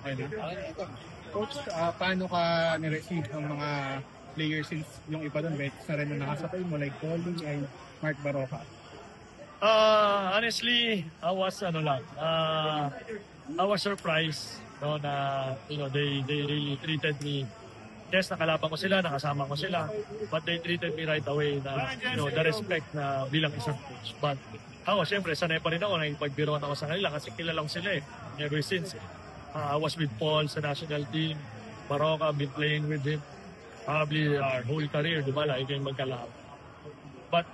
Okay na. Coach, paano ka ni-receive ng mga players since yung iba doon, veterans na rin na nakasabay mo like Coley and Mark Baroka? Honestly, I was surprised no, na they really treated me. Yes, nakalaban ko sila, nakasama ko sila, but they treated me right away na the respect na bilang isang coach. But ako, syempre, sanay pa rin ako, nakipagbiroan ako sa kanila kasi kilala ko sila ever since. I was with Paul sa national team, Baroka, I've been playing with him probably our whole career, di ba, lagi kayong magkalaban. But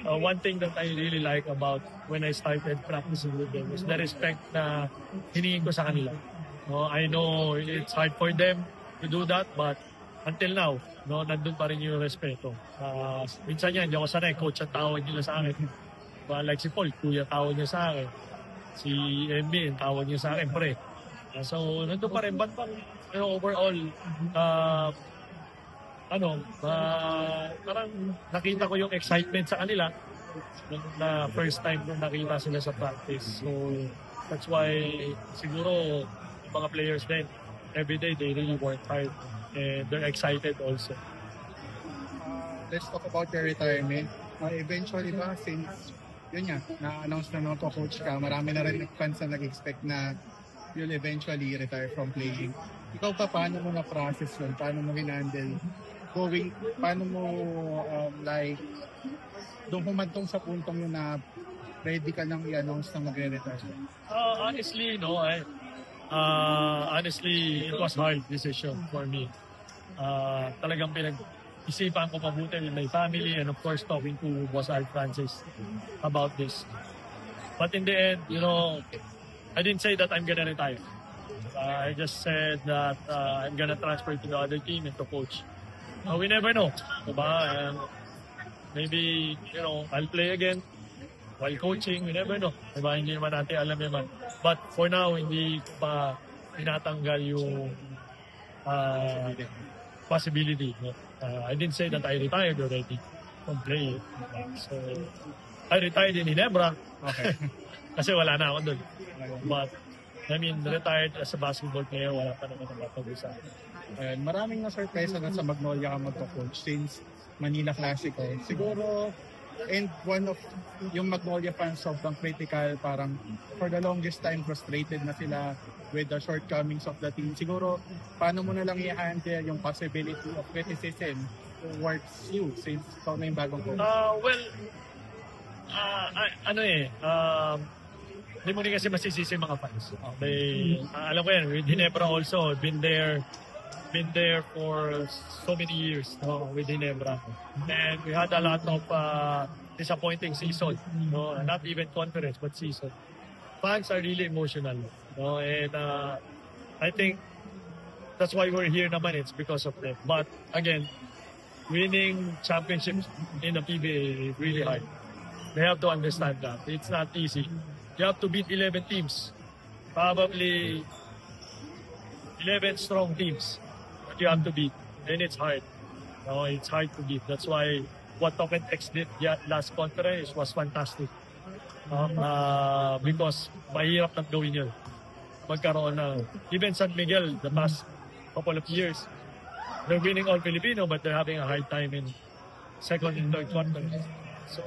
one thing that I really like about when I started practicing with them is the respect na hiningin ko sa kanila. I know it's hard for them to do that, but until now, nandun pa rin yung respeto. Minsan yan, hindi ako sanay, coach ang tawag nila sa akin. Like si Paul, kuya tawag niya sa akin. Si MB, tawag niya sa akin, pre. So, nandun pa rin. But overall, parang nakita ko yung excitement sa kanila na first time nung nakita sila sa practice. So, that's why siguro yung mga players din, every day they really work hard and they're excited also. Let's talk about your retirement. Eventually ba, since yun nga, na-announce na to coach ka, marami na rin fans na nag-expect na you'll eventually retire from playing. Ikaw pa, paano mo na-process yun? Paano mo hinandle? Paano mo doon humantong sa puntong yun na ready ka nang i-announce na magre-retire? Honestly, it was hard decision for me. Talagang isipan ko mabuti with my family and of course talking to Boss Al Francis about this. But in the end, I didn't say that I'm gonna retire. I just said that I'm gonna transfer to the other team and to coach. We never know, diba? And maybe, I'll play again while coaching. We never know, diba? Hindi naman natin alam naman. But for now, hindi ko pa tinatanggal yung possibility. I didn't say that I retired already from playing. So, I retired in Ginebra. Okay. Kasi wala na ako doon. But, retired as a basketball player, wala pa naman ang mapag-usapan. Maraming na-surprise na sa Magnolia ka magko-coach since Manila Classico. Siguro, and one of yung Magnolia fans sobrang critical, parang for the longest time frustrated na sila with the shortcomings of the team. Siguro, paano mo na lang i-handle yung possibility of criticism towards you since ikaw na yung bagong coach? Hindi mo rin kasi masisisi mga fans. Alam ko yan, with Ginebra also, been there for so many years with Ginebra. And we had a lot of disappointing season. Not even conference, but season. Fans are really emotional. And I think that's why we're here naman. It's because of them. But again, winning championships in the PBA is really hard. They have to understand that. It's not easy. You have to beat 11 teams. Probably 11 strong teams that you have to beat. And it's hard. It's hard to beat. That's why what Token X did last conference was fantastic. Because mahirap nang gawin yun. Magkaroon ng, even San Miguel, the past couple of years, they're winning all Filipino, but they're having a hard time in second and third quarter. So,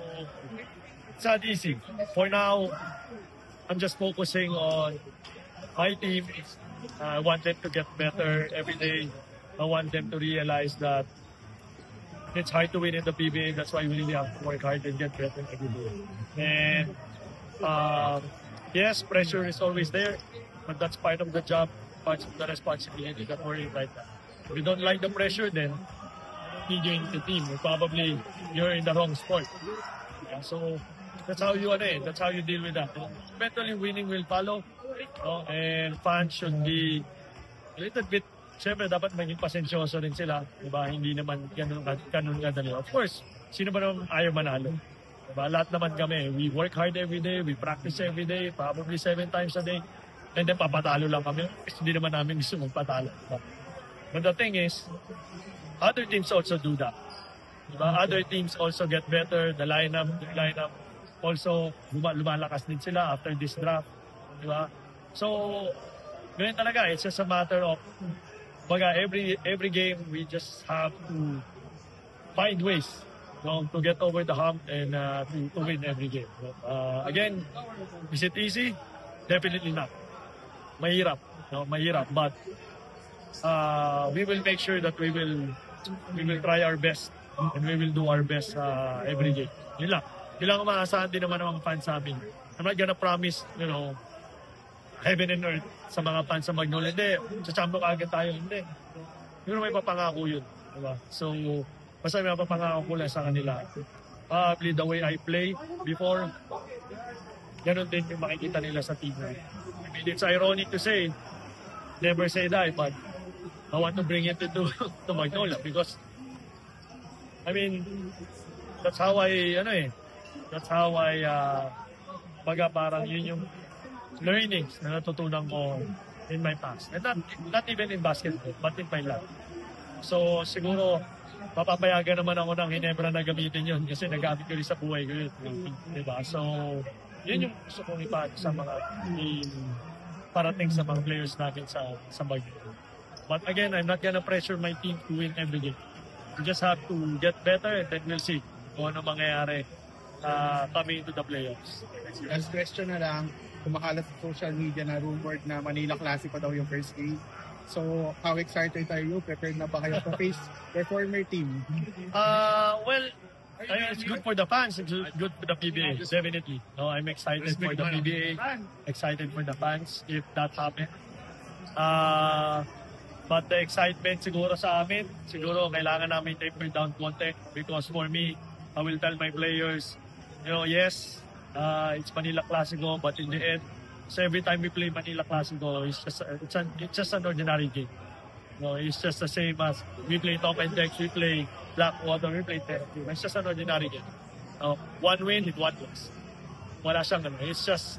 it's not easy. For now, I'm just focusing on my team. I want them to get better every day. I want them to realize that it's hard to win in the PBA. That's why we really have to work hard and get better every day. And yes, pressure is always there, but that's part of the job, part of the responsibility that we're in right now. If you don't like the pressure, then you join the team. Probably you're in the wrong sport. So that's how you that's how you deal with that. Eventually, winning will follow, and fans should be a little bit. Siyempre, dapat maging pasensyoso rin sila. Diba? Hindi naman ganun kadali. Of course, sino ba naman ayaw manalo? Diba? Lahat naman kami. We work hard every day. We practice every day. Probably 7 times a day. And then papatalo lang kami. Kasi hindi naman namin gusto magpatalo. But the thing is, other teams also do that. Diba? Other teams also get better. The lineup also lumalakas din sila after this draft. Diba? So, ganyan talaga. It's just a matter of, baga, every game, we just have to find ways, to get over the hump and to win every game. Again, is it easy? Definitely not. Mahirap, mahirap. But we will make sure that we will try our best and we will do our best every game. Yun lang. Kailangan maasahan din naman ng mga fans sa amin. I'm not gonna promise, heaven and earth sa mga fans sa Magnolia. Hindi, sasamba ka agad tayo. Hindi. Yun may papangako yun. Diba? So, basta may papangako ko lang sa kanila. Probably the way I play before, ganun din yung makikita nila sa team. I mean, it's ironic to say, never say die, but I want to bring it to Magnolia because, I mean, that's how baga parang yun yung learnings na natutunan ko in my past. And not even in basketball, but in my life. So, siguro, mapapayagan naman ako ng Ginebra na gamitin yun kasi nagamit ko rin sa buhay ko yun. Diba? So, yun yung gusto kong ipahagi sa mga parating sa mga players natin sa Baguio. But again, I'm not gonna pressure my team to win every game. We just have to get better and then we'll see kung ano mangyayari coming into the playoffs. Last question na lang, kumakalat sa social media na rumored na Manila Classico daw yung first game. So, how excited are you? Prepared na ba kayo to face your former team? Well, it's good for the fans. It's good for the PBA, definitely. No, I'm excited for the PBA. Excited for the fans if that happens. But the excitement siguro sa amin, siguro kailangan namin taper down konti because for me, I will tell my players, yes, it's Manila Classico, but in the end, so every time we play Manila Classico, it's just an ordinary game. It's just the same as we play Top and Dex, we play Blackwater, we play Terrapin. It's just an ordinary game. One win with one loss. Wala siyang ano. It's just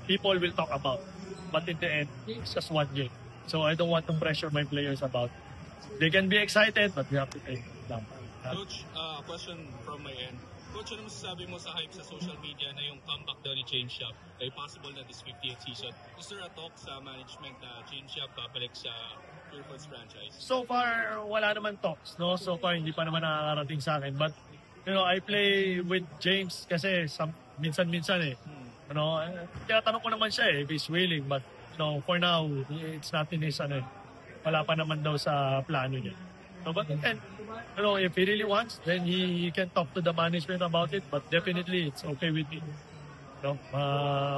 people will talk about. But in the end, it's just one game. So I don't want to pressure my players about it. They can be excited, but we have to take it down. Coach, question from my end. Coach, ano masasabi mo sa hype sa social media na yung comeback daw ni Change Shop ay possible na this 50th season? Is there a talk sa management na Change Shop babalik sa Pure Foods franchise? So far, wala naman talks, no? So far, hindi pa naman nakakarating sa akin. But, I play with James kasi minsan-minsan eh. Tinatanong ko naman siya if he's willing. But, for now, it's not in his, wala pa naman daw sa plano niya. No, but then, if he really wants, then he can talk to the management about it. But definitely, it's okay with me.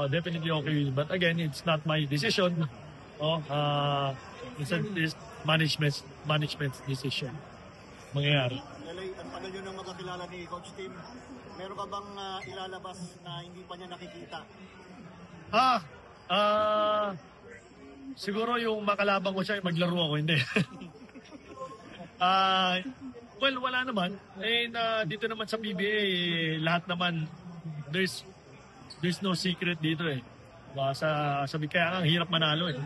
Definitely okay with me. But again, it's not my decision. It's management's decision. Mangyayari. LA, ang tagal nyo nang magkakilala ni Coach Tim. Meron ka bang ilalabas na hindi pa niya nakikita? Siguro yung makalabang ko siya, maglaro ako, hindi. Well, wala naman. Dito naman sa PBA, lahat naman, there's no secret dito eh. Kaya nga, hirap manalo eh.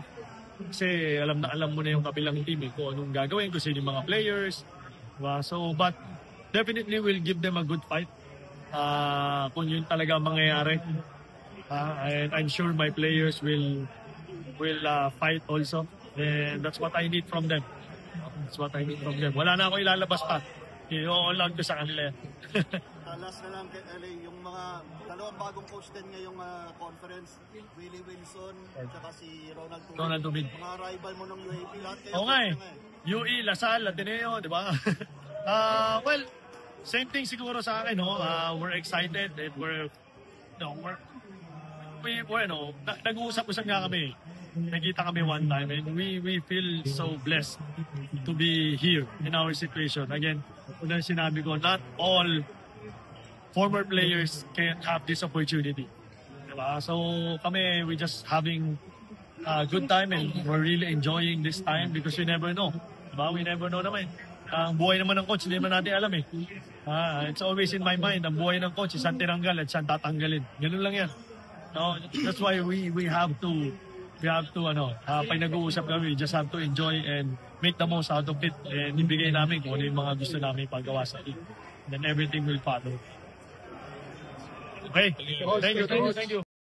Kasi alam mo na yung kabilang team eh, kung anong gagawin, kung sino yung mga players. So, but definitely we'll give them a good fight. Kung yun talaga mangyayari. And I'm sure my players will fight also. And that's what I need from them. Wala na ako ilalabas pa. I-all-out ko sa kanila. Last na lang, LA, yung mga dalawang bagong coach din ngayong conference, Willie Wilson, at saka si Ronald Tumid. Mga rival mo ng UAP, lahat kayo. Oo nga eh. UE, Lasal, Ateneo, di ba? Well, same thing siguro sa akin, no? We're excited and nag-uusap-usap nga kami. Nakita kami one time and we feel so blessed to be here in our situation. Again, unang sinabi ko, not all former players can have this opportunity. Diba? So kami, we just having a good time and we're really enjoying this time because we never know. Diba? We never know naman. Ang buhay naman ng coach, hindi naman natin alam eh. It's always in my mind, ang buhay ng coach, saan tinanggal at saan tatanggalin. Ganun lang yan. No, that's why we have to pag nag-uusap kami, we just have to enjoy and make the most out of it and ibigay namin kung ano yung mga gusto namin paggawa sa team. Then everything will follow. Okay. Thank you.